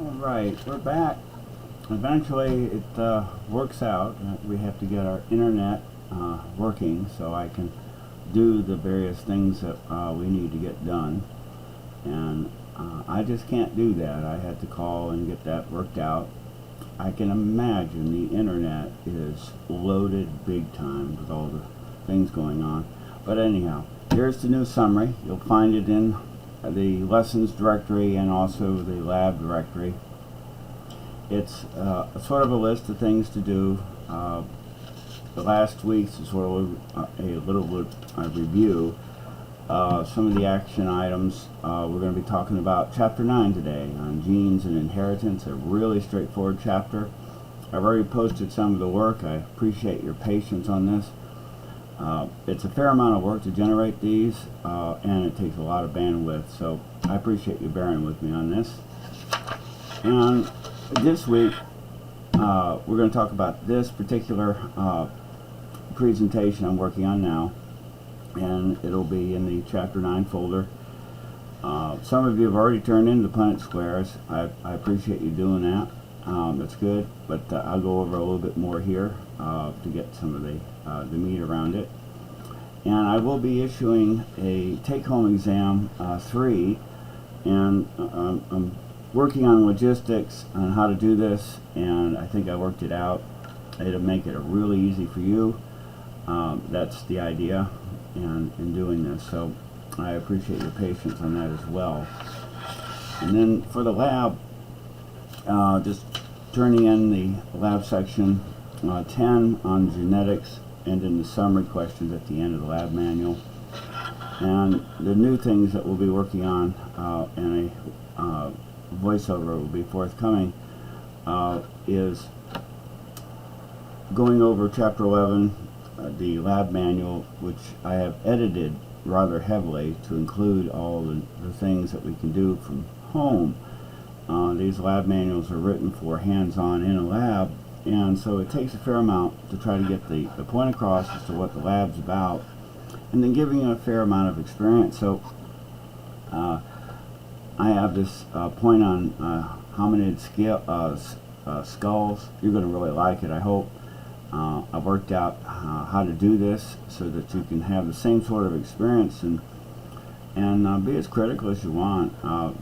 Alright, we're back. Eventually it works out. We have to get our internet working so I can do the various things that we need to get done. And I just can't do that. I had to call and get that worked out. I can imagine the internet is loaded big time with all the things going on. But anyhow, here's the new summary. You'll find it in the lessons directory and also the lab directory. It's sort of a list of things to do. The last week's is sort of a little review. Some of the action items we're going to be talking about chapter 9 today on genes and inheritance, a really straightforward chapter. I've already posted some of the work. I appreciate your patience on this. It's a fair amount of work to generate these, and it takes a lot of bandwidth, so I appreciate you bearing with me on this. And this week we're going to talk about this particular presentation I'm working on now, and it'll be in the chapter 9 folder. Some of you have already turned in the Punnett squares. I appreciate you doing that. That's good, but I'll go over a little bit more here to get some of the meat around it. And I will be issuing a take-home exam 3, and I'm working on logistics on how to do this, and I think I worked it out. It'll make it really easy for you. That's the idea in doing this, so I appreciate your patience on that as well. And then for the lab, just turning in the lab section 10 on genetics, and then the summary questions at the end of the lab manual. And the new things that we'll be working on, and a voiceover will be forthcoming, is going over chapter 11, the lab manual, which I have edited rather heavily to include all the things that we can do from home. These lab manuals are written for hands-on in a lab, and so it takes a fair amount to try to get the point across as to what the lab's about, and then giving you a fair amount of experience. So I have this point on hominid skulls. You're going to really like it, I hope. I've worked out how to do this so that you can have the same sort of experience and be as critical as you want.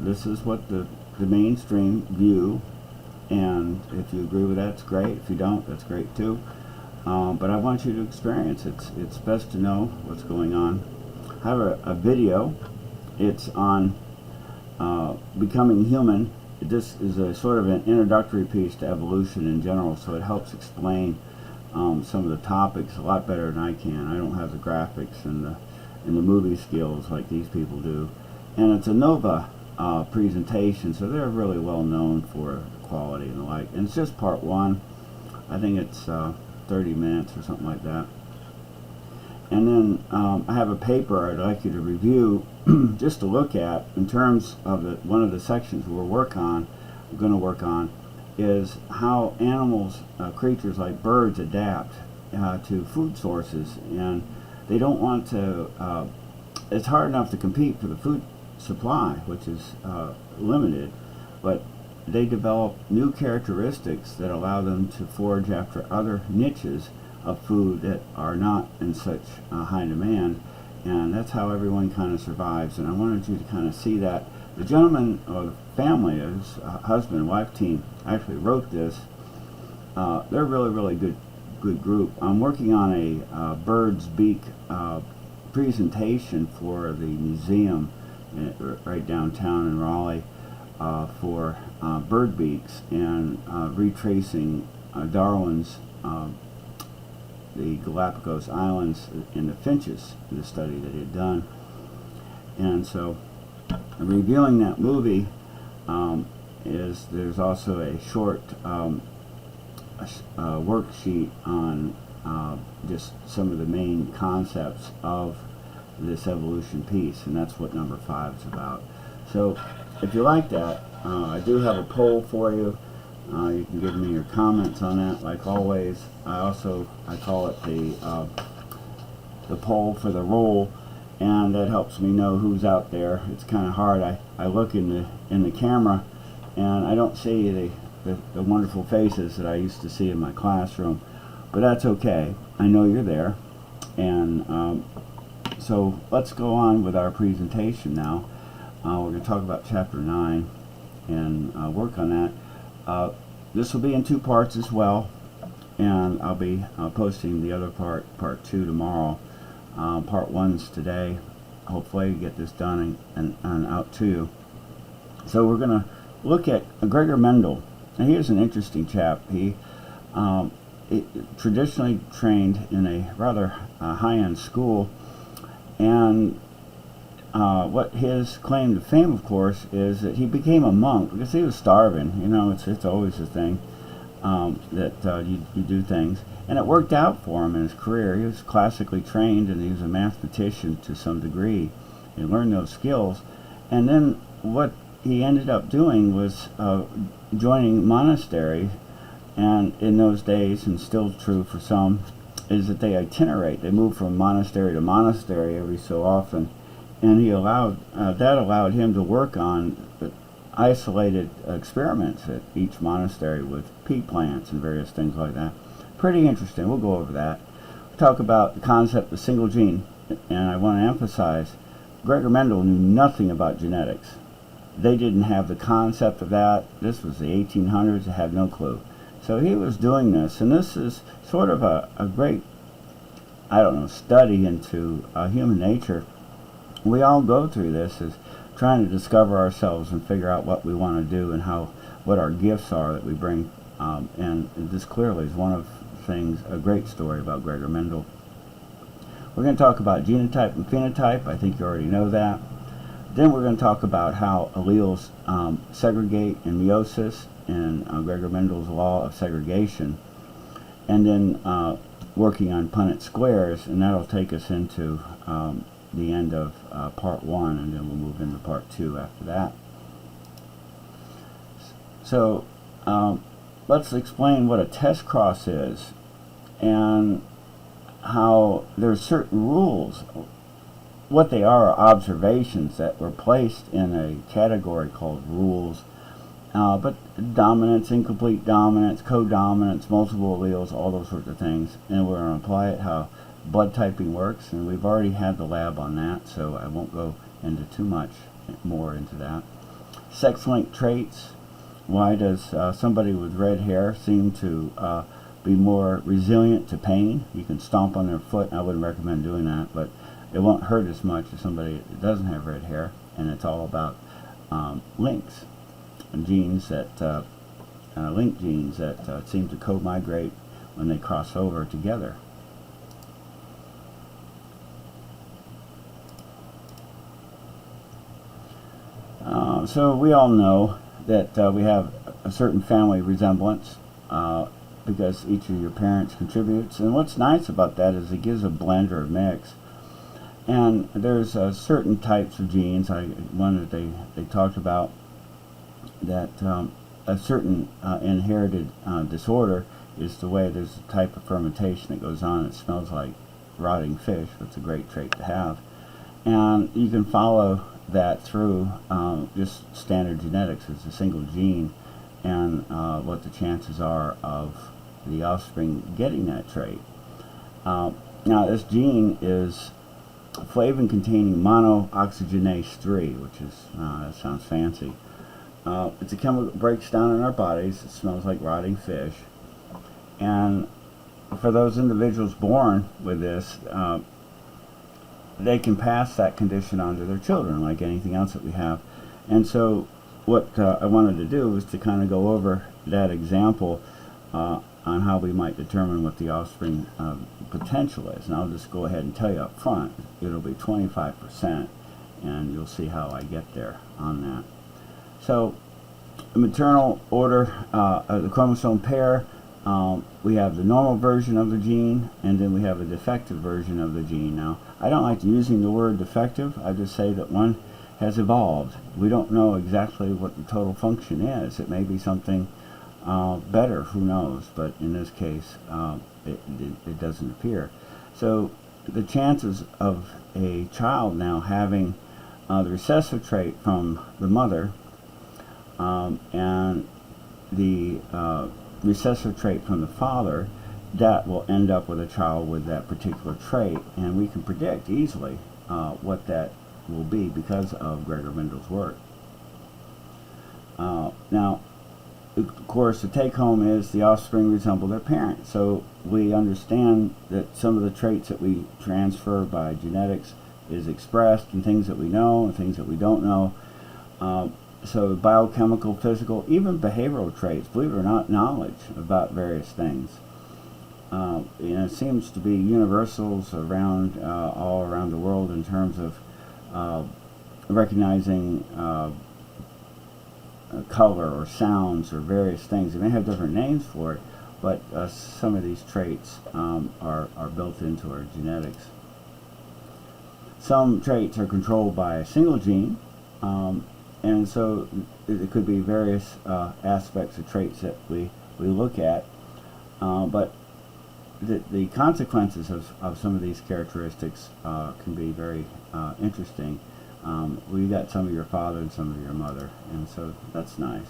This is what the mainstream view, and if you agree with that, it's great. If you don't, that's great too. But I want you to experience it. It's best to know what's going on. I have a video. It's on becoming human. This is a sort of an introductory piece to evolution in general, so it helps explain some of the topics a lot better than I can. I don't have the graphics and the movie skills like these people do. And it's a Nova presentation, so they're really well known for quality and the like. And it's just part 1. I think it's 30 minutes or something like that. And then I have a paper I'd like you to review just to look at in terms of one of the sections we're going to work on is how animals, creatures like birds, adapt to food sources, and they don't want to, it's hard enough to compete for the food supply, which is limited, but they develop new characteristics that allow them to forage after other niches of food that are not in such high demand, and that's how everyone kind of survives. And I wanted you to kind of see that. The gentleman, or the family, his husband and wife team, actually wrote this. They're really good group. I'm working on a bird's beak presentation for the museum right downtown in Raleigh for bird beaks, and retracing Darwin's the Galapagos Islands and the finches, the study that he had done. And so reviewing that movie, there's also a short worksheet on just some of the main concepts of this evolution piece, and that's what number 5 is about. So if you like that, I do have a poll for you. You can give me your comments on that, like always. I call it the poll for the roll, and that helps me know who's out there. It's kind of hard. I look in the camera and I don't see the wonderful faces that I used to see in my classroom, but that's okay. I know you're there, and so let's go on with our presentation now. We're going to talk about Chapter 9 and work on that. This will be in 2 parts as well, and I'll be posting the other part 2 tomorrow. Part 1's today. Hopefully get this done and out to you. So we're going to look at Gregor Mendel. Now here's an interesting chap. He traditionally trained in a rather high-end school, and what his claim to fame, of course, is that he became a monk because he was starving. You know, it's always a thing that you do things, and it worked out for him in his career. He was classically trained, and he was a mathematician to some degree. He learned those skills, and then what he ended up doing was joining monasteries, and in those days, and still true for some, is that they itinerate. They move from monastery to monastery every so often, and he that allowed him to work on isolated experiments at each monastery with pea plants and various things like that. Pretty interesting. We'll go over that. We'll talk about the concept of single gene, and I want to emphasize Gregor Mendel knew nothing about genetics. They didn't have the concept of that. This was the 1800s. They had no clue. So he was doing this, and this is sort of a great, I don't know, study into human nature. We all go through this as trying to discover ourselves and figure out what we want to do and what our gifts are that we bring. And this clearly is one of the things, a great story about Gregor Mendel. We're going to talk about genotype and phenotype. I think you already know that. Then we're going to talk about how alleles segregate in meiosis and Gregor Mendel's law of segregation. And then working on Punnett squares, and that'll take us into the end of part 1, and then we'll move into part 2 after that. So let's explain what a test cross is and how there's certain rules. What they are observations that were placed in a category called rules, but dominance, incomplete dominance, codominance, multiple alleles, all those sorts of things, and we're going to apply it how blood typing works, and we've already had the lab on that, so I won't go into too much more into that. Sex-linked traits. Why does somebody with red hair seem to be more resilient to pain? You can stomp on their foot. I wouldn't recommend doing that, but it won't hurt as much as somebody that doesn't have red hair, and it's all about links and genes that link genes that seem to co-migrate when they cross over together. So we all know that we have a certain family resemblance because each of your parents contributes, and what's nice about that is it gives a blend or a mix. And there's certain types of genes. One that they talked about that a certain inherited disorder is the way there's a type of fermentation that goes on. It smells like rotting fish. That's a great trait to have, and you can follow that through just standard genetics. It's a single gene, and what the chances are of the offspring getting that trait. Now this gene is flavin containing monooxygenase 3, which is, that sounds fancy. It's a chemical that breaks down in our bodies. It smells like rotting fish, and for those individuals born with this, they can pass that condition on to their children like anything else that we have. And so what I wanted to do was to kind of go over that example on how we might determine what the offspring potential is. And I'll just go ahead and tell you up front, it'll be 25%, and you'll see how I get there on that. So the maternal order of the chromosome pair, we have the normal version of the gene, and then we have a defective version of the gene. Now, I don't like using the word defective. I just say that one has evolved. We don't know exactly what the total function is. It may be something better, who knows, but in this case, it doesn't appear. So the chances of a child now having the recessive trait from the mother and the recessive trait from the father, that will end up with a child with that particular trait, and we can predict easily what that will be because of Gregor Mendel's work. Now, of course, the take-home is the offspring resemble their parents. So we understand that some of the traits that we transfer by genetics is expressed in things that we know and things that we don't know. So biochemical, physical, even behavioral traits, believe it or not, knowledge about various things. It seems to be universals around all around the world in terms of recognizing color or sounds or various things. They may have different names for it, but some of these traits are built into our genetics. Some traits are controlled by a single gene, and so it could be various aspects of traits that we look at, but the consequences of some of these characteristics can be very interesting. We got some of your father and some of your mother, and so that's nice.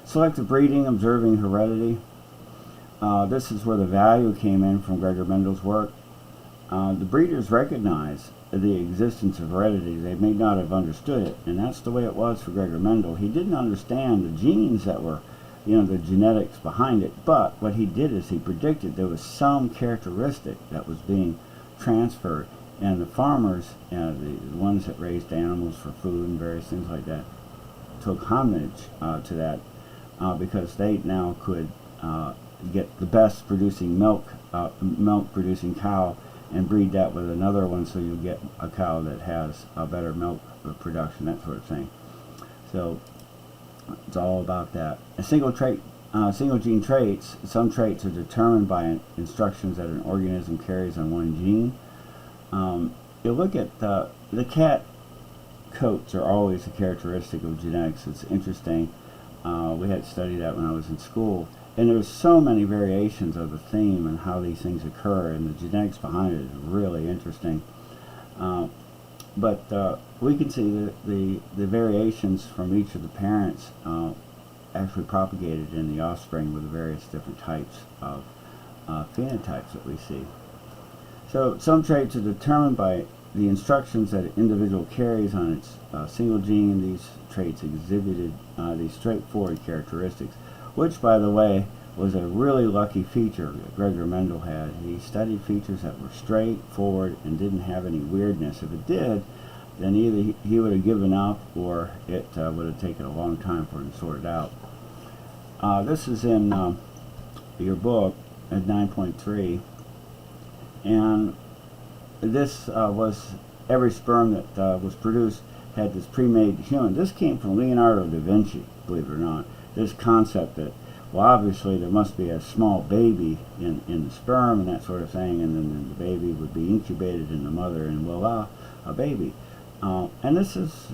Selective breeding, observing heredity. This is where the value came in from Gregor Mendel's work. The breeders recognized the existence of heredity. They may not have understood it, and that's the way it was for Gregor Mendel. He didn't understand the genes that were, the genetics behind it, but what he did is he predicted there was some characteristic that was being transferred, and the farmers, the ones that raised animals for food and various things like that, took homage to that because they now could get the best producing milk producing cow and breed that with another one, so you get a cow that has a better milk production, that sort of thing. So it's all about that. Single gene traits. Some traits are determined by instructions that an organism carries on one gene. You look at the cat coats are always a characteristic of genetics. It's interesting. We had to study that when I was in school. And there's so many variations of the theme and how these things occur, and the genetics behind it is really interesting. But we can see the variations from each of the parents actually propagated in the offspring with the various different types of phenotypes that we see. So some traits are determined by the instructions that an individual carries on its single gene. These traits exhibited these straightforward characteristics, which, by the way, was a really lucky feature that Gregor Mendel had. He studied features that were straightforward and didn't have any weirdness. If it did, then either he would have given up or it would have taken a long time for him to sort it out. This is in your book at 9.3, and this was every sperm that was produced had this pre-made human. This came from Leonardo da Vinci, believe it or not. This concept that, well, obviously there must be a small baby in the sperm and that sort of thing, and then the baby would be incubated in the mother, and voila, a baby. And this is,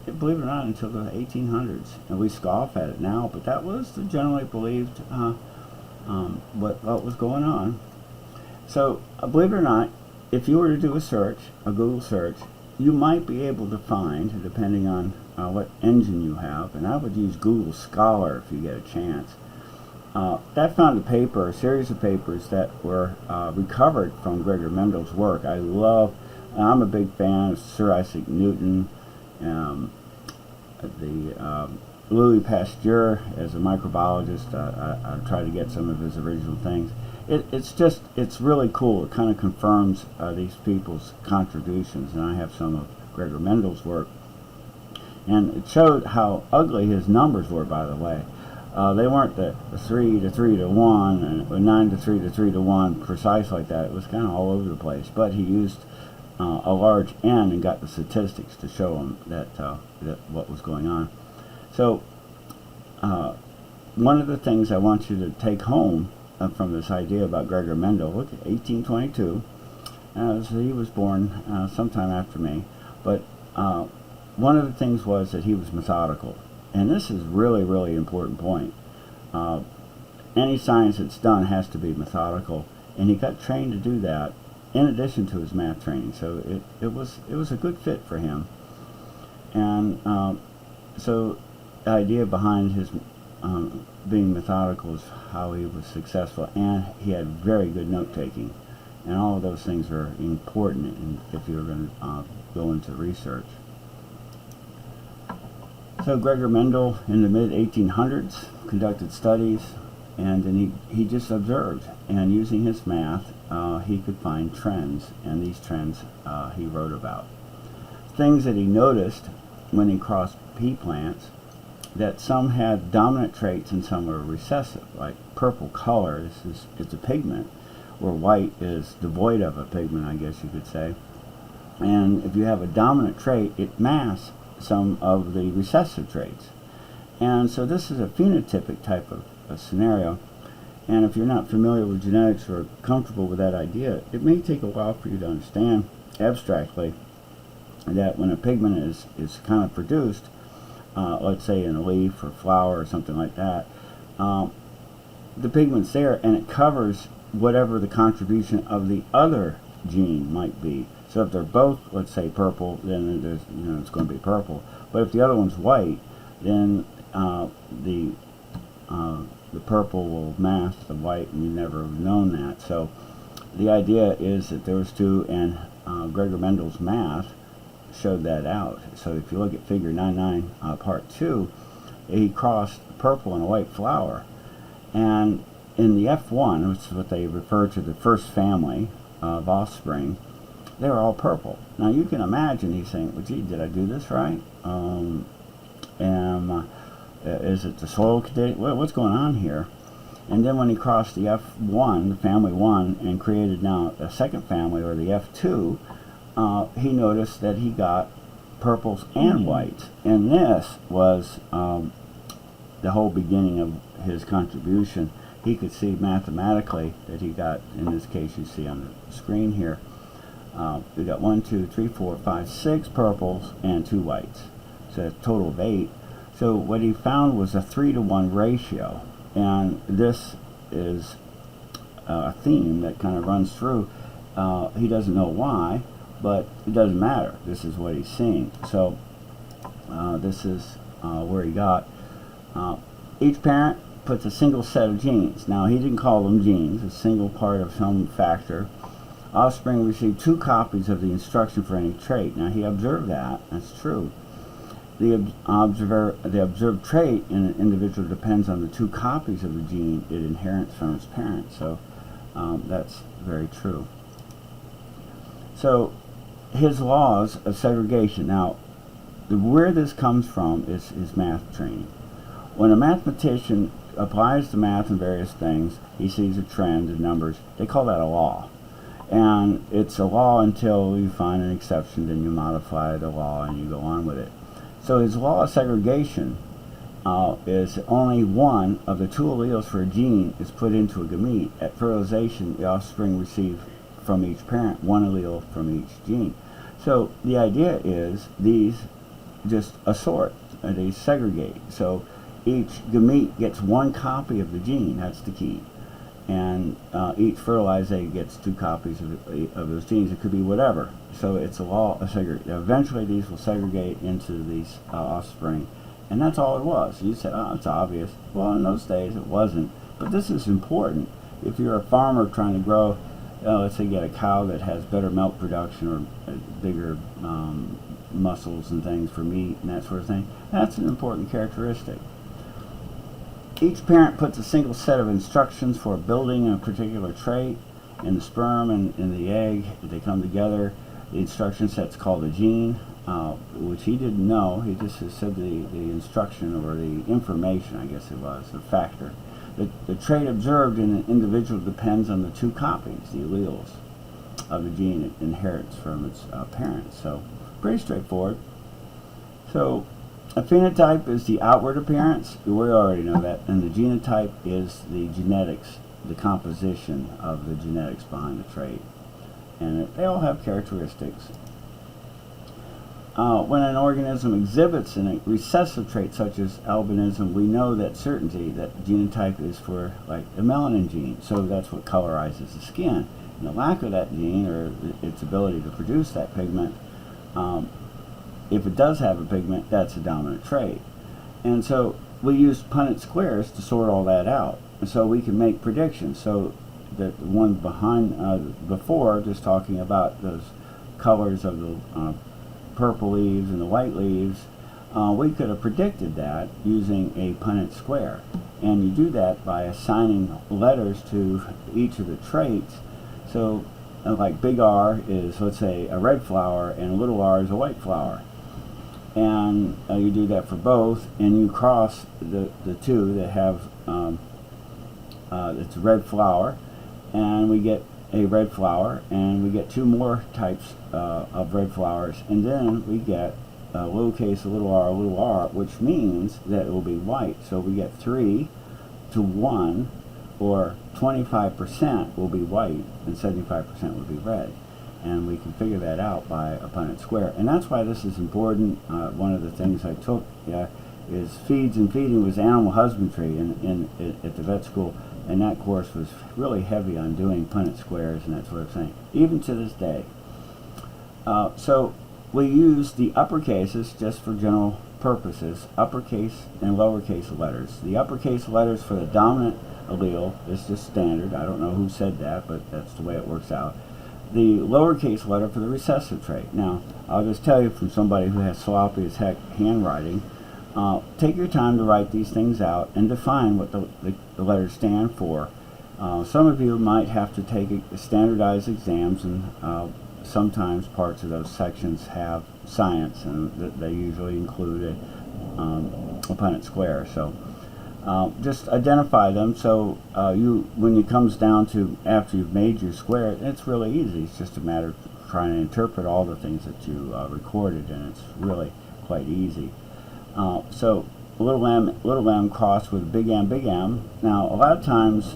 believe it or not, until the 1800s. And we scoff at it now, but that was the generally believed what was going on. So, believe it or not, if you were to do a search, a Google search, you might be able to find, depending on what engine you have, and I would use Google Scholar if you get a chance. That found a series of papers that were recovered from Gregor Mendel's work. I'm a big fan of Sir Isaac Newton, Louis Pasteur as a microbiologist. I try to get some of his original things. It's really cool. It kind of confirms these people's contributions, and I have some of Gregor Mendel's work. And it showed how ugly his numbers were, by the way. They weren't the 3 to 3 to 1 and 9 to 3 to 3 to 1 precise like that. It was kind of all over the place. But he used a large N and got the statistics to show him that what was going on. So one of the things I want you to take home from this idea about Gregor Mendel, look at 1822. So he was born sometime after me, but one of the things was that he was methodical, and this is really, really important point. Any science that's done has to be methodical, and he got trained to do that in addition to his math training. So it was a good fit for him, and so idea behind his being methodical is how he was successful, and he had very good note-taking. And all of those things are important if you're going to go into research. So Gregor Mendel in the mid-1800s conducted studies, and then he just observed, and using his math he could find trends, and these trends he wrote about. Things that he noticed when he crossed pea plants, that some had dominant traits and some were recessive, like purple color is a pigment, where white is devoid of a pigment, I guess you could say. And if you have a dominant trait, it masks some of the recessive traits. And so this is a phenotypic type of a scenario. And if you're not familiar with genetics or comfortable with that idea, it may take a while for you to understand abstractly that when a pigment is kind of produced, let's say in a leaf or flower or something like that, the pigment's there and it covers whatever the contribution of the other gene might be. So if they're both, let's say, purple, then there's, it's going to be purple. But if the other one's white, then the purple will mask the white, and you never have known that. So the idea is that those two, and Gregor Mendel's math showed that out. So if you look at figure 9.9 part 2, he crossed purple and a white flower, and in the F1, which is what they refer to the first family of offspring, they were all purple. Now you can imagine he's saying, well, gee, did I do this right? Is it the soil condition? What's going on here? And then when he crossed the F1, the family 1, and created now a second family, or the F2, he noticed that he got purples and whites. And this was the whole beginning of his contribution. He could see mathematically that he got, in this case you see on the screen here, we got 1, 2, 3, 4, 5, 6 purples and 2 whites. So a total of 8. So what he found was a 3-to-1 ratio. And this is a theme that kind of runs through. He doesn't know why, but it doesn't matter. This is what he's seeing. So this is where he got. Each parent puts a single set of genes. Now he didn't call them genes, a single part of some factor. Offspring receive 2 copies of the instruction for any trait. Now he observed that. That's true. The observed trait in an individual depends on the 2 copies of the gene it inherits from its parent. So that's very true. So his laws of segregation. Now, where this comes from is his math training. When a mathematician applies the math in various things, he sees a trend in numbers. They call that a law. And it's a law until you find an exception, then you modify the law and you go on with it. So his law of segregation is only one of the 2 alleles for a gene is put into a gamete. At fertilization, the offspring receive from each parent 1 allele from each gene. So the idea is these just assort, they segregate. So each gamete gets 1 copy of the gene. That's the key. And each fertilized egg gets 2 copies of those genes. It could be whatever. So it's a law of segregation. Eventually these will segregate into these offspring. And that's all it was. You said, oh, it's obvious. Well, in those days it wasn't. But this is important. If you're a farmer trying to grow, let's say you get a cow that has better milk production or bigger muscles and things for meat and that sort of thing, that's an important characteristic. Each parent puts a single set of instructions for building a particular trait. In the sperm and in the egg, they come together. The instruction set's called a gene, which he didn't know. He just said the instruction, or the information, I guess it was, the factor. The trait observed in an individual depends on the 2 copies, the alleles, of the gene it inherits from its parents. So pretty straightforward. So a phenotype is the outward appearance. We already know that. And the genotype is the genetics, the composition of the genetics behind the trait. And they all have characteristics. When an organism exhibits a recessive trait such as albinism, we know that certainty that genotype is for, like, the melanin gene. So that's what colorizes the skin. And the lack of that gene, or its ability to produce that pigment, if it does have a pigment, that's a dominant trait. And so we use Punnett squares to sort all that out. And so we can make predictions. So that the one behind before, just talking about those colors of the purple leaves and the white leaves, we could have predicted that using a Punnett square. And you do that by assigning letters to each of the traits. So like big R is, let's say, a red flower, and little r is a white flower. And you do that for both, and you cross the two that have it's a red flower, and we get a red flower, and we get two more types of red flowers, and then we get lowercase a little r, which means that it will be white. So we get 3 to 1, or 25% will be white, and 75% will be red. And we can figure that out by a Punnett square. And that's why this is important. One of the things I took is Feeds and Feeding was animal husbandry at the vet school, and that course was really heavy on doing Punnett squares and that sort of thing, even to this day. So we use the uppercases just for general purposes, uppercase and lowercase letters. The uppercase letters for the dominant allele is just standard. I don't know who said that, but that's the way it works out. The lowercase letter for the recessive trait. Now, I'll just tell you from somebody who has sloppy as heck handwriting, take your time to write these things out and define what the letters stand for. Some of you might have to take standardized exams, and sometimes parts of those sections have science, and they usually include a Punnett square. So just identify them. So when it comes down to after you've made your square, it's really easy. It's just a matter of trying to interpret all the things that you recorded, and it's really quite easy. So little m crossed with big M. Now a lot of times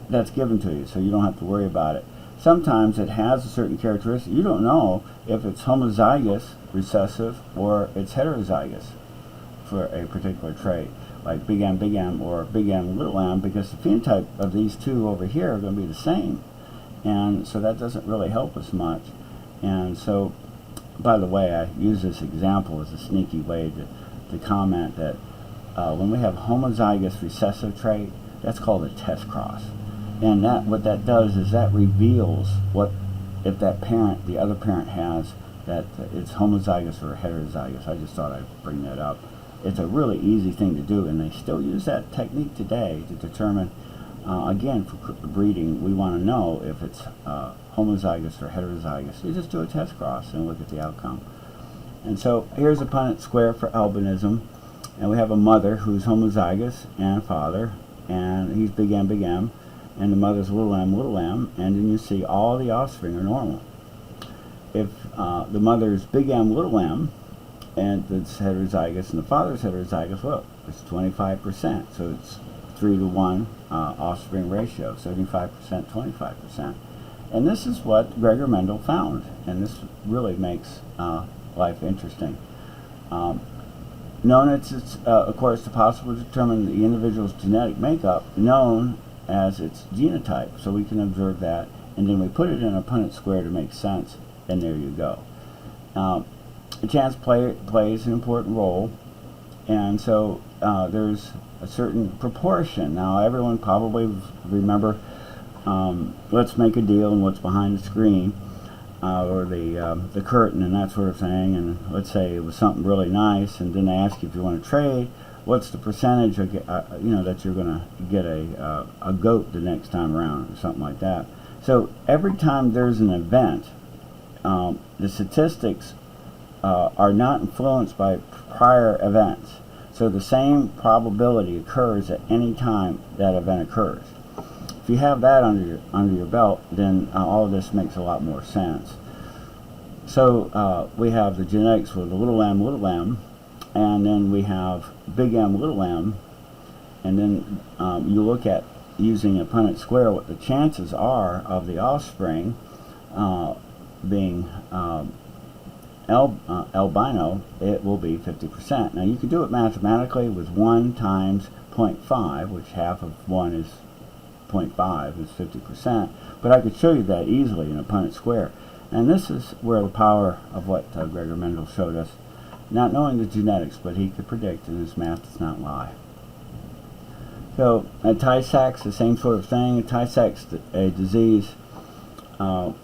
that's given to you, so you don't have to worry about it. Sometimes it has a certain characteristic. You don't know if it's homozygous recessive or it's heterozygous for a particular trait, like big M or big M little m, because the phenotype of these two over here are going to be the same, and so that doesn't really help us much. And so, by the way, I use this example as a sneaky way to comment that when we have homozygous recessive trait, that's called a test cross. And what that does is that reveals what if that parent, the other parent, has that it's homozygous or heterozygous. I just thought I'd bring that up. It's a really easy thing to do, and they still use that technique today to determine, again, for breeding, we want to know if it's homozygous or heterozygous. You just do a test cross and look at the outcome. And so here's a Punnett square for albinism, and we have a mother who's homozygous and a father, and he's big M, and the mother's little m, and then you see all the offspring are normal. If the mother's big M, little m, and it's heterozygous, and the father's heterozygous, look, it's 25%, so it's 3 to 1 offspring ratio, 75%, 25%. And this is what Gregor Mendel found, and this really makes life interesting. It's of course, possible to determine the individual's genetic makeup, known as its genotype, so we can observe that, and then we put it in a Punnett square to make sense, and there you go. The chance plays an important role, and so there's a certain proportion. Now everyone probably remember Let's Make a Deal and what's behind the screen, or the curtain and that sort of thing, and let's say it was something really nice, and then they ask you if you want to trade, what's the percentage of, that you're going to get a goat the next time around, or something like that. So every time there's an event, the statistics are not influenced by prior events. So the same probability occurs at any time that event occurs. If you have that under your belt, then all of this makes a lot more sense. So we have the genetics for the little m, and then we have big M, little m, and then you look at using a Punnett square what the chances are of the offspring being albino. It will be 50%. Now you can do it mathematically with 1 times 0.5, which half of 1 is 0.5 is 50%, but I could show you that easily in a Punnett square. And this is where the power of what Gregor Mendel showed us not knowing the genetics, but he could predict, and his math does not lie. So, Tay-Sachs, the same sort of thing. Tay-Sachs, a disease, and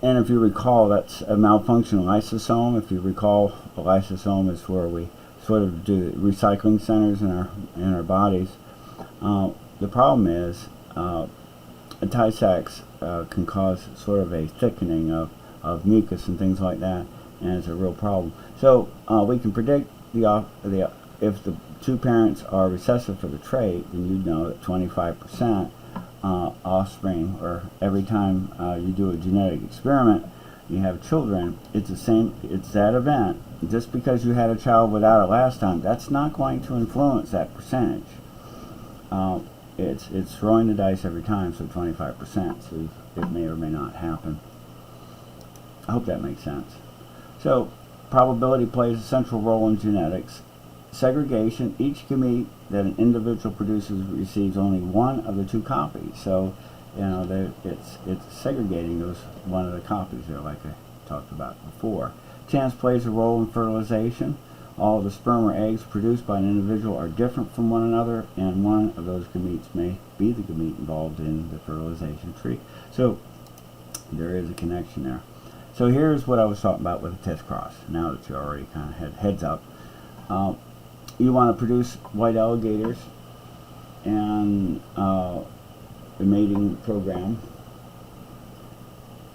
if you recall, that's a malfunctioning lysosome. If you recall, a lysosome is where we sort of do recycling centers in our bodies. The problem is, Tay-Sachs can cause sort of a thickening of mucus and things like that, and it's a real problem. So we can predict if the two parents are recessive for the trait, then you'd know that 25% offspring, or every time you do a genetic experiment, you have children, it's that event. Just because you had a child without it last time, that's not going to influence that percentage. It's throwing the dice every time, so 25%, so it may or may not happen. I hope that makes sense. So, probability plays a central role in genetics. Segregation, each gamete that an individual produces receives only one of the two copies. So, you know, it's segregating those one of the copies there, like I talked about before. Chance plays a role in fertilization. All of the sperm or eggs produced by an individual are different from one another, and one of those gametes may be the gamete involved in the fertilization tree. So, there is a connection there. So here's what I was talking about with a test cross, now that you already kind of had heads up. You want to produce white alligators, and the mating program.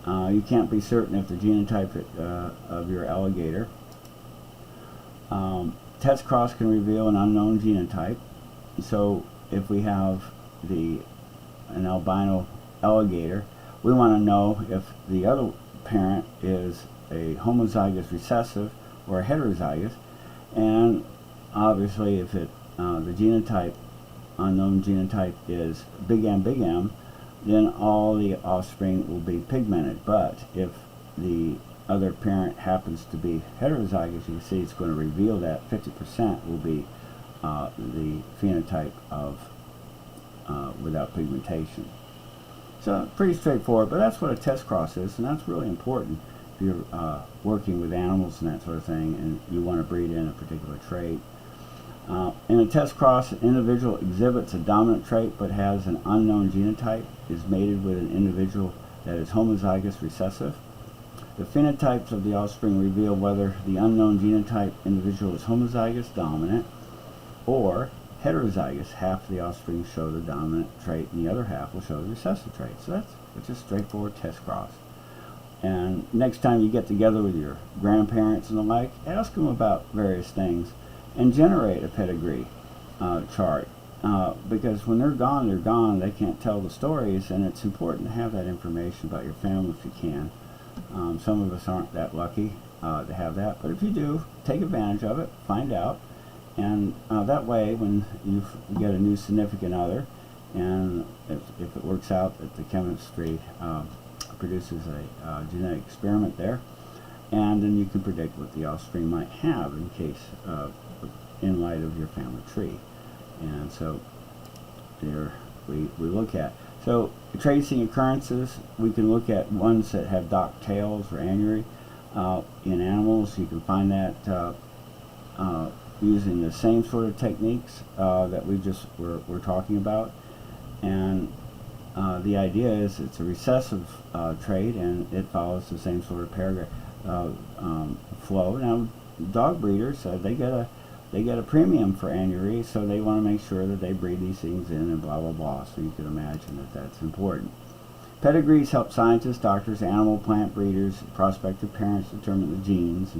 You can't be certain if the genotype of your alligator. Test cross can reveal an unknown genotype. So if we have an albino alligator, we want to know if the other parent is a homozygous recessive or a heterozygous, and obviously if the genotype, unknown genotype, is big M, then all the offspring will be pigmented. But if the other parent happens to be heterozygous, you can see it's going to reveal that 50% will be the phenotype of without pigmentation. So pretty straightforward, but that's what a test cross is, and that's really important if you're working with animals and that sort of thing, and you want to breed in a particular trait. In a test cross, an individual exhibits a dominant trait but has an unknown genotype, is mated with an individual that is homozygous recessive. The phenotypes of the offspring reveal whether the unknown genotype individual is homozygous dominant or heterozygous. Half of the offspring show the dominant trait and the other half will show the recessive trait. So it's a straightforward test cross. And next time you get together with your grandparents and the like, ask them about various things and generate a pedigree chart. Because when they're gone, they can't tell the stories, and it's important to have that information about your family if you can. Some of us aren't that lucky to have that, but if you do, take advantage of it, find out, and that way when you get a new significant other, and if it works out that the chemistry produces a genetic experiment there, and then you can predict what the offspring might have in case in light of your family tree. And so there we look at. So tracing occurrences, we can look at ones that have docked tails or anury. In animals, you can find that using the same sort of techniques that we just were talking about. And the idea is it's a recessive trait, and it follows the same sort of paragraph flow. Now, dog breeders, they get a premium for Anury, so they want to make sure that they breed these things in and blah blah blah. So you can imagine that that's important. Pedigrees help scientists, doctors, animal, plant breeders, prospective parents determine the genes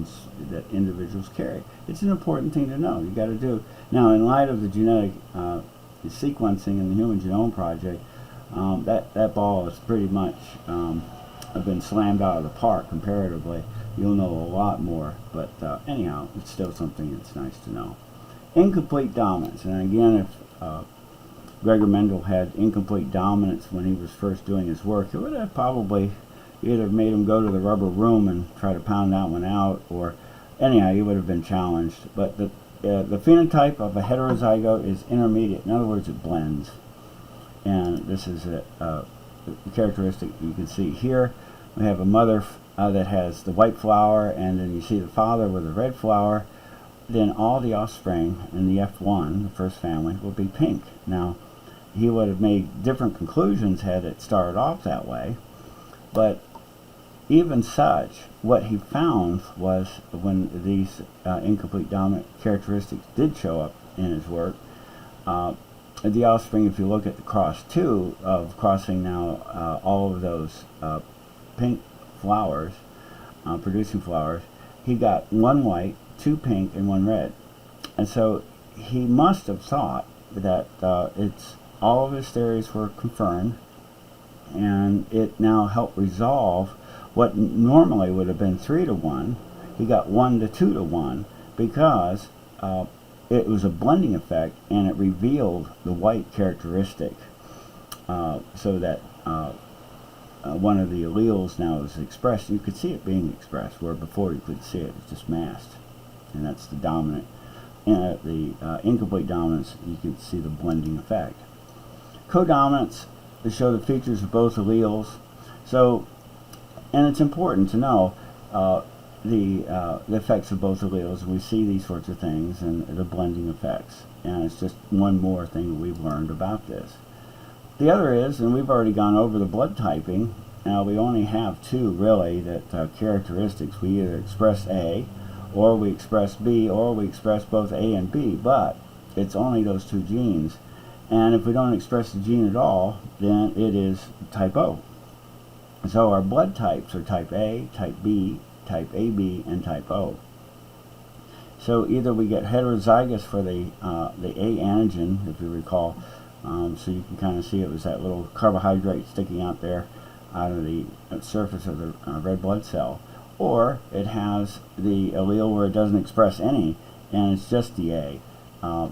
that individuals carry. It's an important thing to know. You got to do. Now, in light of the genetic sequencing in the Human Genome Project, that ball has pretty much been slammed out of the park comparatively. You'll know a lot more, but anyhow, it's still something that's nice to know. Incomplete dominance, and again, if Gregor Mendel had incomplete dominance when he was first doing his work, it would have probably either made him go to the rubber room and try to pound that one out, or anyhow, he would have been challenged. But the phenotype of a heterozygote is intermediate. In other words, it blends. And this is a characteristic you can see here. We have a mother that has the white flower, and then you see the father with the red flower. then all the offspring in the F1, the first family, would be pink. Now, he would have made different conclusions had it started off that way, but even such, what he found was when these incomplete dominant characteristics did show up in his work, the offspring, if you look at the cross 2 of crossing now all of those pink flowers, producing flowers, he got 1 white, 2 pink, and 1 red. And so he must have thought that all of his theories were confirmed, and it now helped resolve what normally would have been 3 to 1. He got 1 to 2 to 1 because it was a blending effect, and it revealed the white characteristic, so that one of the alleles now is expressed. You could see it being expressed, where before you couldn't see it. It's just masked, and that's the dominant. And the incomplete dominance, you can see the blending effect. Codominance show the features of both alleles. So, and it's important to know the effects of both alleles. We see these sorts of things and the blending effects, and it's just one more thing we've learned about this. The other is, and we've already gone over the blood typing. Now we only have 2 really that characteristics. We either express A, or we express B, or we express both A and B, but it's only those 2 genes. And if we don't express the gene at all, then it is type O. So our blood types are type A, type B, type AB, and type O. So either we get heterozygous for the A antigen, if you recall, so you can kind of see it was that little carbohydrate sticking out there out of the surface of the red blood cell, or it has the allele where it doesn't express any, and it's just the A.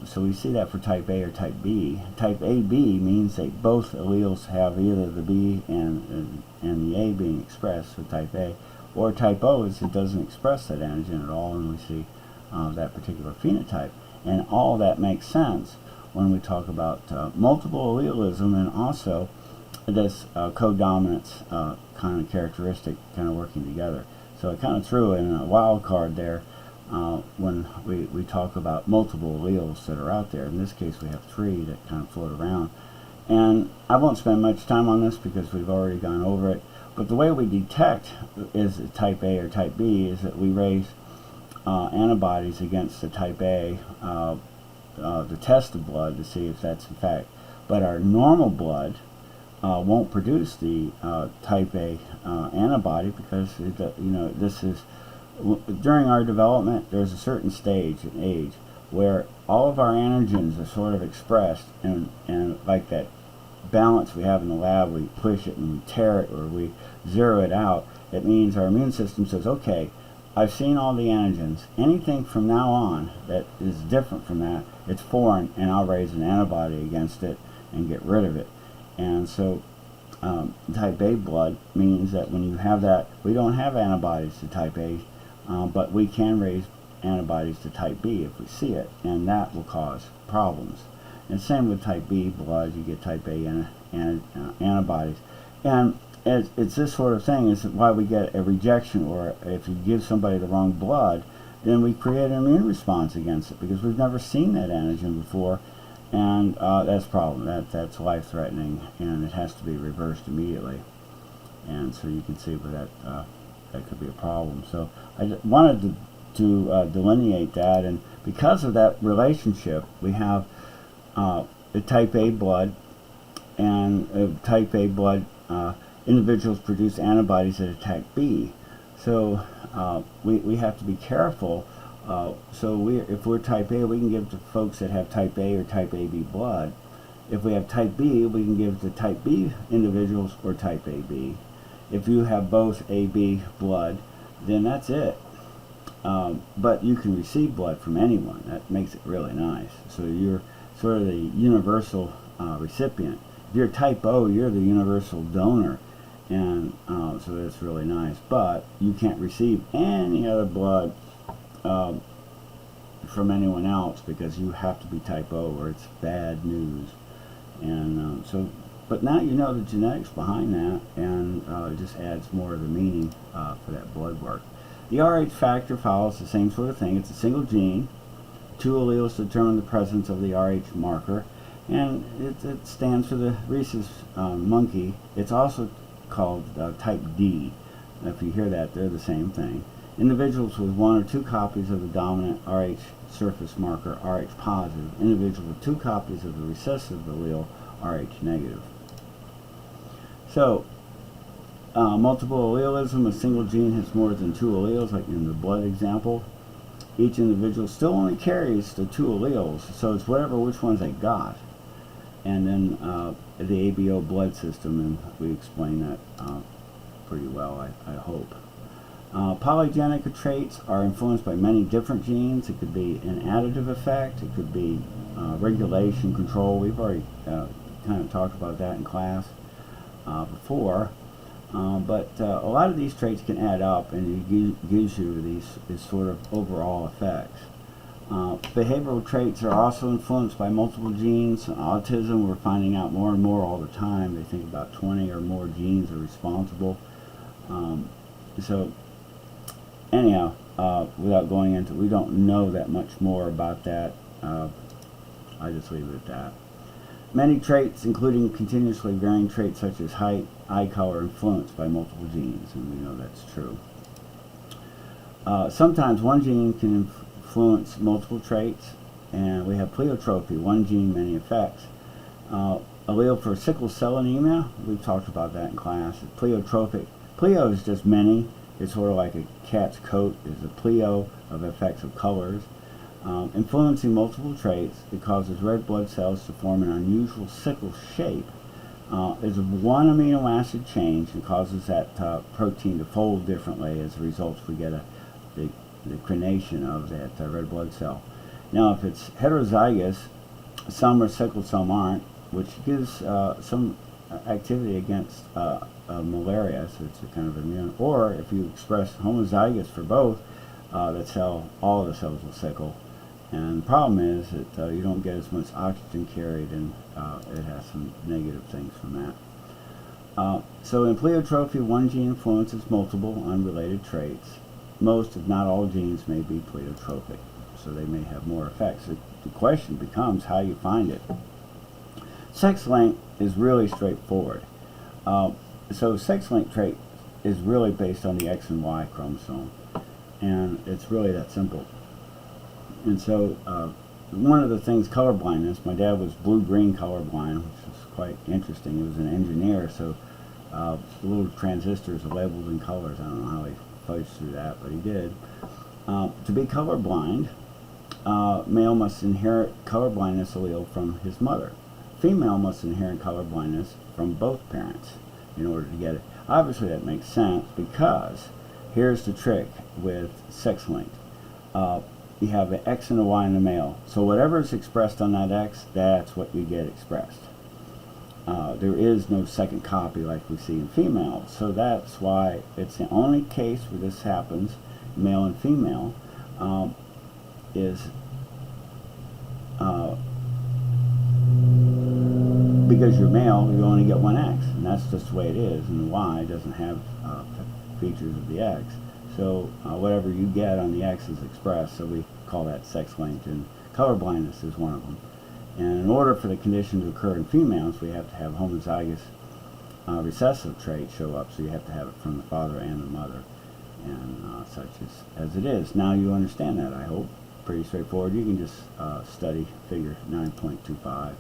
So we see that for type A or type B. Type AB means that both alleles have either the B and the A being expressed for type A, or type O is it doesn't express that antigen at all, and we see that particular phenotype. And all that makes sense when we talk about multiple allelism, and also this codominance kind of characteristic kind of working together. So I kind of threw in a wild card there when we talk about multiple alleles that are out there. In this case we have 3 that kind of float around. And I won't spend much time on this because we've already gone over it, but the way we detect is it type A or type B is that we raise antibodies against the type A, the test of blood, to see if that's in fact. But our normal blood won't produce the type A antibody because this is during our development. There's a certain stage and age where all of our antigens are sort of expressed, and like that balance we have in the lab, we push it and we tear it or we zero it out. It means our immune system says, okay, I've seen all the antigens. Anything from now on that is different from that, it's foreign, and I'll raise an antibody against it and get rid of it. And so type A blood means that when you have that, we don't have antibodies to type A, but we can raise antibodies to type B if we see it, and that will cause problems. And same with type B blood, you get type A antibodies. And it's this sort of thing is why we get a rejection, or if you give somebody the wrong blood, then we create an immune response against it because we've never seen that antigen before, and that's a problem. That's life-threatening, and it has to be reversed immediately. And so you can see where that could be a problem. So I just wanted to delineate that, and because of that relationship, we have the type A blood, and type A blood individuals produce antibodies that attack B. So we have to be careful. So if we're type A, we can give to folks that have type A or type AB blood. If we have type B, we can give to type B individuals or type AB. If you have both AB blood, then that's it. But you can receive blood from anyone. That makes it really nice. So you're sort of the universal recipient. If you're type O, you're the universal donor. And so that's really nice. But you can't receive any other blood from anyone else because you have to be type O or it's bad news. And but now you know the genetics behind that, and it just adds more of the meaning for that blood work. The Rh factor follows the same sort of thing. It's a single gene. Two alleles determine the presence of the Rh marker, and it stands for the rhesus monkey. It's also called type D. If you hear that, they're the same thing. Individuals with one or two copies of the dominant Rh surface marker, Rh positive. Individuals with two copies of the recessive allele, Rh negative. So, multiple allelism, a single gene has more than two alleles, like in the blood example. Each individual still only carries the two alleles, so it's which ones they got. And then the ABO blood system, and we explain that pretty well, I hope. Polygenic traits are influenced by many different genes. It could be an additive effect, it could be regulation, control. We've already kind of talked about that in class before. But a lot of these traits can add up, and it gives you these sort of overall effects. Behavioral traits are also influenced by multiple genes. Autism, we're finding out more and more all the time. They think about 20 or more genes are responsible. So anyhow, without going into, we don't know that much more about that. I just leave it at that. Many traits, including continuously varying traits such as height, eye color, are influenced by multiple genes, and we know that's true. Sometimes one gene can influence multiple traits, and we have pleiotropy, one gene, many effects. Allele for sickle cell anemia, we've talked about that in class. It's pleiotropic. Pleo is just many. It's sort of like a cat's coat. It's a pleo of effects of colors. Influencing multiple traits, it causes red blood cells to form an unusual sickle shape. It's one amino acid change and causes that protein to fold differently. As a result, we get the crenation of that red blood cell. Now, if it's heterozygous, some are sickle, some aren't, which gives some activity against malaria, so it's a kind of immune. Or if you express homozygous for both, that cell, all the cells will sickle. And the problem is that you don't get as much oxygen carried, and it has some negative things from that. So in pleiotropy, one gene influences multiple unrelated traits. Most, if not all, genes may be pleiotropic, so they may have more effects. The question becomes how you find it. Sex length is really straightforward. So sex-linked trait is really based on the X and Y chromosome, and it's really that simple. And so one of the things, color blindness, my dad was blue-green colorblind, which was quite interesting. He was an engineer, so the little transistors are labeled in colors. I don't know how he fudged through that, but he did. To be colorblind, male must inherit colorblindness allele from his mother. Female must inherit colorblindness from both parents in order to get it. Obviously that makes sense, because here's the trick with sex-linked. You have an X and a Y in the male. So whatever is expressed on that X, that's what you get expressed. There is no second copy like we see in females. So that's why it's the only case where this happens, male and female, is because you're male, you only get one X, and that's just the way it is, and the Y doesn't have features of the X. So whatever you get on the X is expressed, so we call that sex-linked, and color blindness is one of them. And in order for the condition to occur in females, we have to have homozygous recessive trait show up, so you have to have it from the father and the mother, and such as it is. Now you understand that, I hope. Pretty straightforward. You can just study figure 9.25.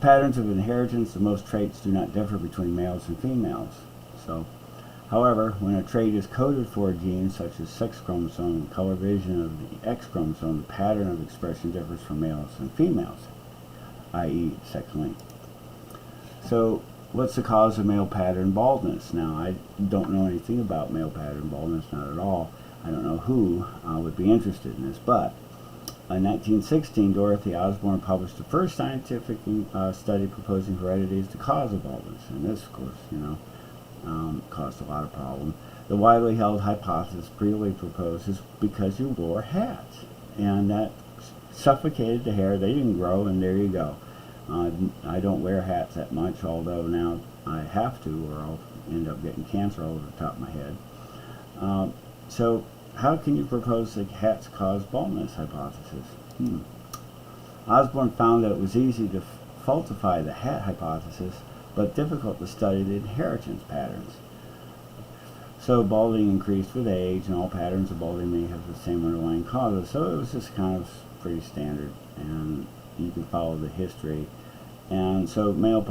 Patterns of inheritance, the most traits do not differ between males and females. So, however, when a trait is coded for a gene, such as sex chromosome and color vision of the X chromosome, the pattern of expression differs from males and females, i.e. sex-linked. So, what's the cause of male pattern baldness? Now, I don't know anything about male pattern baldness, not at all. I don't know who would be interested in this, but in 1916, Dorothy Osborne published the first scientific study proposing heredity as the cause of baldness, and this, of course, caused a lot of problems. The widely held hypothesis previously proposed is because you wore hats, and that suffocated the hair. They didn't grow, and there you go. I don't wear hats that much, although now I have to, or I'll end up getting cancer all over the top of my head. So how can you propose that hats cause baldness hypothesis? Osborne found that it was easy to falsify the hat hypothesis, but difficult to study the inheritance patterns. So balding increased with age, and all patterns of balding may have the same underlying causes. So it was just kind of pretty standard, and you can follow the history. And so male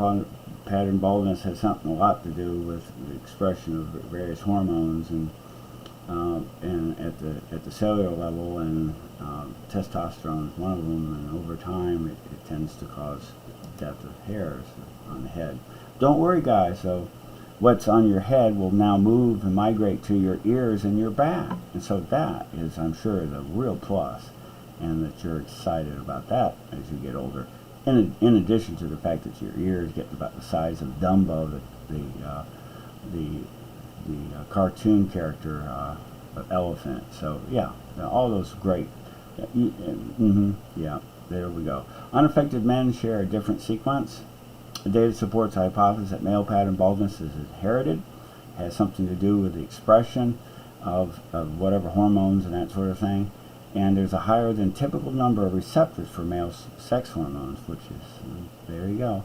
pattern baldness has something a lot to do with the expression of various hormones, and at the cellular level, and testosterone is one of them, and over time it tends to cause death of hairs on the head. Don't worry, guys. So what's on your head will now move and migrate to your ears and your back, and so that is, I'm sure, the real plus, and that you're excited about that as you get older. In addition to the fact that your ears get about the size of Dumbo, the cartoon character elephant. So yeah, all those great. Yeah, there we go. Unaffected men share a different sequence. The data supports the hypothesis that male pattern baldness is inherited. It has something to do with the expression of whatever hormones and that sort of thing. And there's a higher than typical number of receptors for male sex hormones, which is, there you go.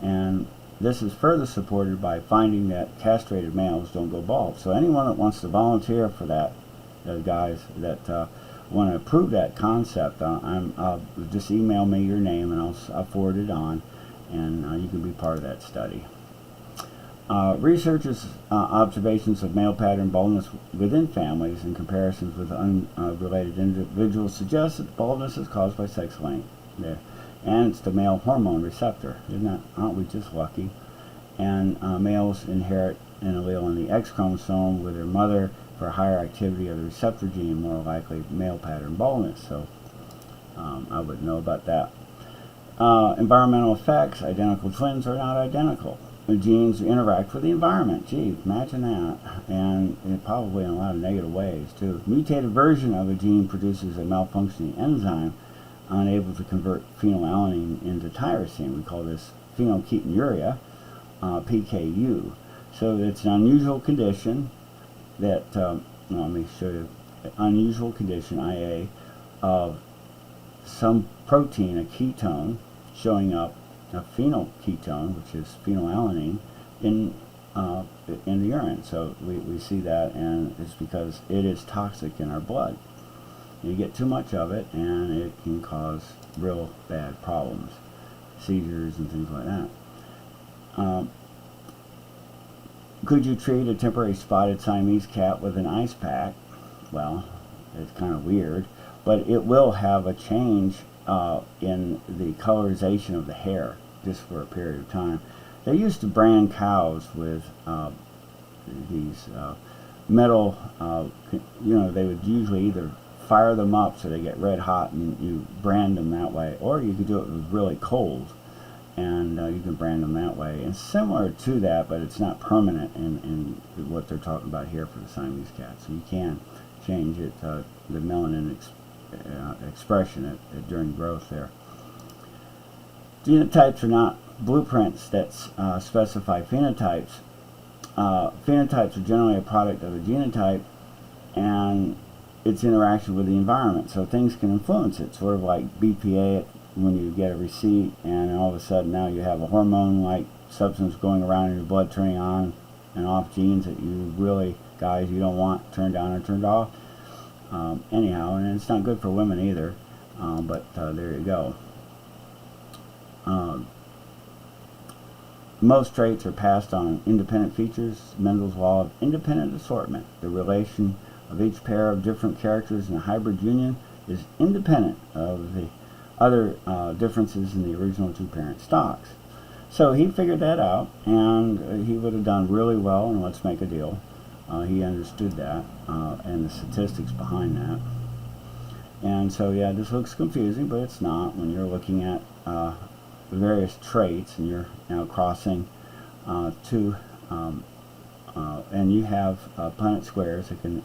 And this is further supported by finding that castrated males don't go bald. So anyone that wants to volunteer for that, guys, that want to prove that concept, just email me your name and I'll forward it on, and you can be part of that study. Researchers' observations of male pattern baldness within families and comparisons with unrelated individuals suggest that baldness is caused by sex length. There. And it's the male hormone receptor. Aren't we just lucky? And males inherit an allele in the X chromosome with their mother for higher activity of the receptor gene, more likely male pattern baldness. So I wouldn't know about that. Environmental effects. Identical twins are not identical. The genes interact with the environment. Gee, imagine that. And probably in a lot of negative ways, too. Mutated version of a gene produces a malfunctioning enzyme unable to convert phenylalanine into tyrosine. We call this phenylketonuria, PKU. So it's an unusual condition that, let me show you, unusual condition, IA, of some protein, a ketone, showing up, a phenylketone, which is phenylalanine, in the urine. So we see that, and it's because it is toxic in our blood. You get too much of it, and it can cause real bad problems, seizures and things like that. Could you treat a temporary spotted Siamese cat with an ice pack? Well, it's kind of weird, but it will have a change in the colorization of the hair just for a period of time. They used to brand cows with these metal, they would usually either fire them up so they get red hot and you brand them that way, or you could do it with really cold, and you can brand them that way. And similar to that, but it's not permanent in what they're talking about here for the Siamese cat. So you can change it, the melanin expression during growth there. Genotypes are not blueprints that specify phenotypes. Phenotypes are generally a product of a genotype and its interaction with the environment, so things can influence it, sort of like BPA when you get a receipt and all of a sudden now you have a hormone-like substance going around in your blood, turning on and off genes that you really, guys, you don't want turned on or turned off. Anyhow, and it's not good for women either, but there you go. Most traits are passed on independent features. Mendel's law of independent assortment, the relation of each pair of different characters in a hybrid union, is independent of the other differences in the original two-parent stocks. So he figured that out, and he would have done really well in Let's Make a Deal. He understood that and the statistics behind that. And so, yeah, this looks confusing, but it's not when you're looking at various traits and you're now crossing two, and you have Punnett squares that can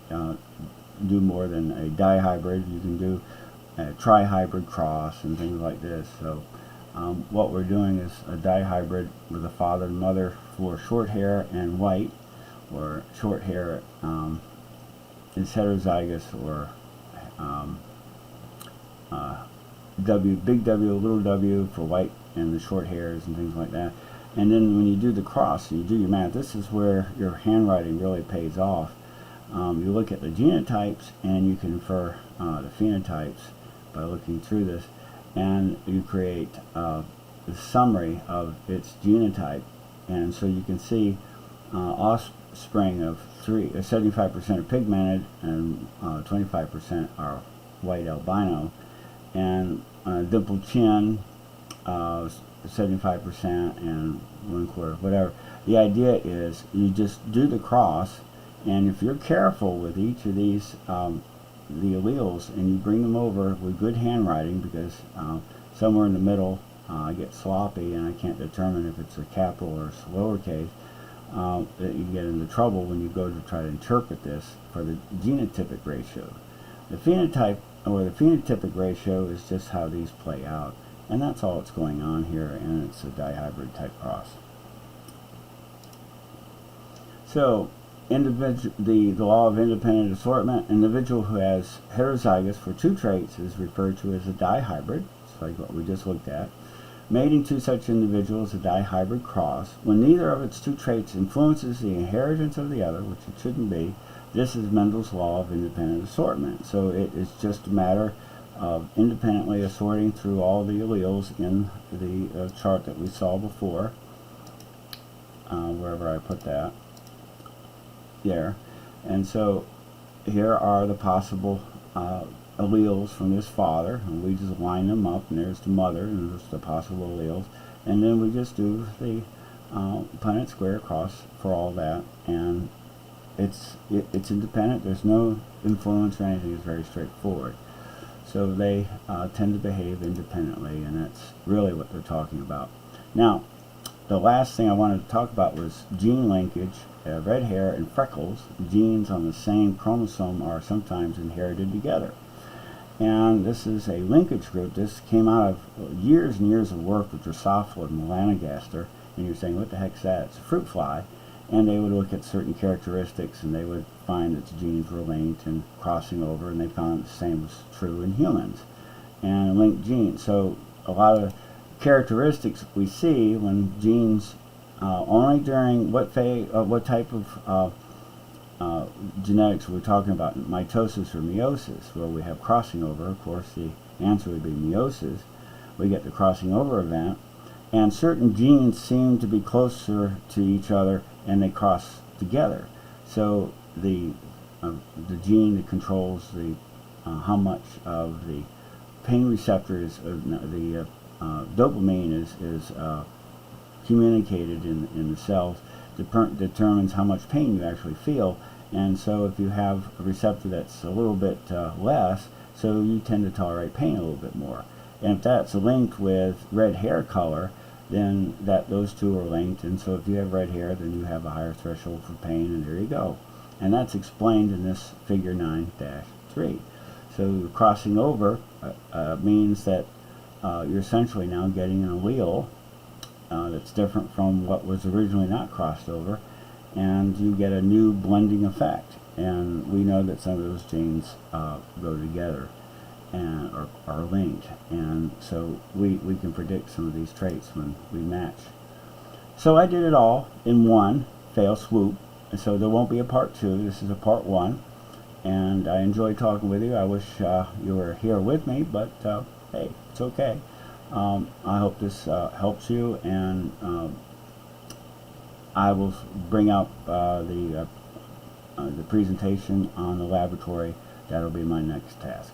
do more than a dihybrid. You can do a trihybrid cross and things like this. So what we're doing is a dihybrid with a father and mother for short hair and white, or short hair is heterozygous, or big W, little w for white and the short hairs and things like that. And then when you do the cross, you do your math, this is where your handwriting really pays off. You look at the genotypes and you can infer the phenotypes by looking through this, and you create the summary of its genotype. And so you can see offspring of 75% are pigmented and 25% are white albino, and dimpled chin 75% and 1/4, whatever. The idea is you just do the cross, and if you're careful with each of these the alleles, and you bring them over with good handwriting, because somewhere in the middle I get sloppy and I can't determine if it's a capital or lowercase, that you get into trouble when you go to try to interpret this for the genotypic ratio. The phenotype or the phenotypic ratio is just how these play out, and that's all that's going on here, and it's a dihybrid type cross. So the law of independent assortment: individual who has heterozygous for two traits is referred to as a dihybrid. It's like what we just looked at. Mating two such individuals is a dihybrid cross. When neither of its two traits influences the inheritance of the other, which it shouldn't be, this is Mendel's law of independent assortment. So it is just a matter of independently assorting through all the alleles in the chart that we saw before, wherever I put that there. And so here are the possible alleles from this father, and we just line them up, and there's the mother, and there's the possible alleles, and then we just do the Punnett square cross for all that, and it's independent. There's no influence or anything. It's very straightforward. So they tend to behave independently, and that's really what they're talking about. Now, the last thing I wanted to talk about was gene linkage. Red hair and freckles, genes on the same chromosome, are sometimes inherited together. And this is a linkage group. This came out of years and years of work with Drosophila and melanogaster. And you're saying, what the heck's that? It's a fruit fly. And they would look at certain characteristics, and they would find that the genes were linked and crossing over, and they found the same was true in humans and linked genes. So a lot of characteristics we see when genes only during what type of genetics we're talking about, mitosis or meiosis, where we have crossing over. Of course, the answer would be meiosis. We get the crossing over event, and certain genes seem to be closer to each other, and they cross together. So the gene that controls the how much of the pain receptor is the dopamine is communicated in the cells determines how much pain you actually feel. And so if you have a receptor that's a little bit less, so you tend to tolerate pain a little bit more. And if that's linked with red hair color, then those two are linked, and so if you have red hair, then you have a higher threshold for pain, and there you go. And that's explained in this figure 9-3. So crossing over means that you're essentially now getting an allele that's different from what was originally not crossed over, and you get a new blending effect. And we know that some of those genes go together and are linked, and so we can predict some of these traits when we match. So I did it all in one fell swoop, and so there won't be a part 2. This is a part 1, and I enjoyed talking with you. I wish you were here with me, but hey, it's okay. I hope this helps you, and I will bring up the presentation on the laboratory. That'll be my next task.